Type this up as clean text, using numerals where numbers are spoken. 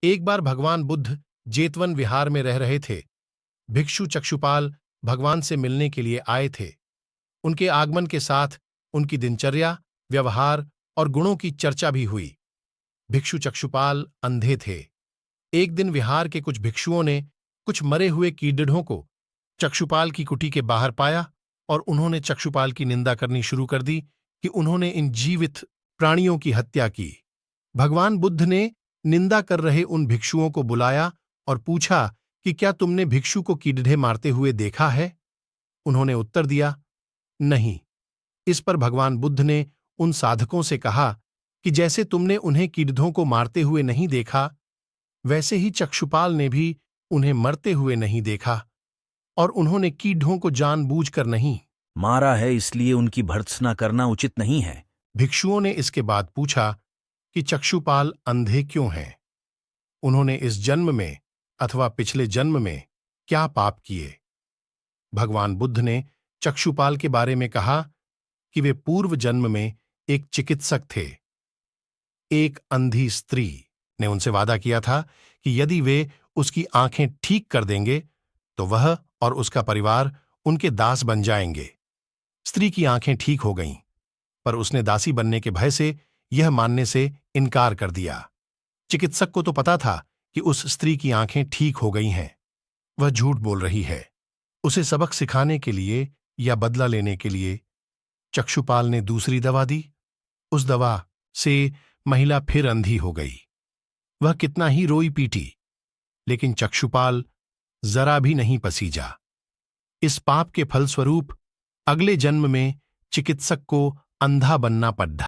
एक बार भगवान बुद्ध जेतवन विहार में रह रहे थे। भिक्षु चक्षुपाल भगवान से मिलने के लिए आए थे। उनके आगमन के साथ उनकी दिनचर्या, व्यवहार और गुणों की चर्चा भी हुई। भिक्षु चक्षुपाल अंधे थे। एक दिन विहार के कुछ भिक्षुओं ने कुछ मरे हुए कीड़ों को चक्षुपाल की कुटी के बाहर पाया और उन्होंने चक्षुपाल की निंदा करनी शुरू कर दी कि उन्होंने इन जीवित प्राणियों की हत्या की। भगवान बुद्ध ने निंदा कर रहे उन भिक्षुओं को बुलाया और पूछा कि क्या तुमने भिक्षु को कीड़े मारते हुए देखा है? उन्होंने उत्तर दिया, नहीं। इस पर भगवान बुद्ध ने उन साधकों से कहा कि जैसे तुमने उन्हें कीड़ों को मारते हुए नहीं देखा, वैसे ही चक्षुपाल ने भी उन्हें मरते हुए नहीं देखा और उन्होंने कीड़ों को जानबूझकर नहीं मारा है, इसलिए उनकी भर्त्सना करना उचित नहीं है। भिक्षुओं ने इसके बाद पूछा कि चक्षुपाल अंधे क्यों हैं? उन्होंने इस जन्म में अथवा पिछले जन्म में क्या पाप किए? भगवान बुद्ध ने चक्षुपाल के बारे में कहा कि वे पूर्व जन्म में एक चिकित्सक थे। एक अंधी स्त्री ने उनसे वादा किया था कि यदि वे उसकी आंखें ठीक कर देंगे तो वह और उसका परिवार उनके दास बन जाएंगे। स्त्री की आंखें ठीक हो गईं, पर उसने दासी बनने के भय से यह मानने से इनकार कर दिया। चिकित्सक को तो पता था कि उस स्त्री की आंखें ठीक हो गई हैं। वह झूठ बोल रही है। उसे सबक सिखाने के लिए या बदला लेने के लिए चक्षुपाल ने दूसरी दवा दी। उस दवा से महिला फिर अंधी हो गई। वह कितना ही रोई पीटी, लेकिन चक्षुपाल जरा भी नहीं पसीजा। इस पाप के फलस्वरूप अगले जन्म में चिकित्सक को अंधा बनना पड़ा।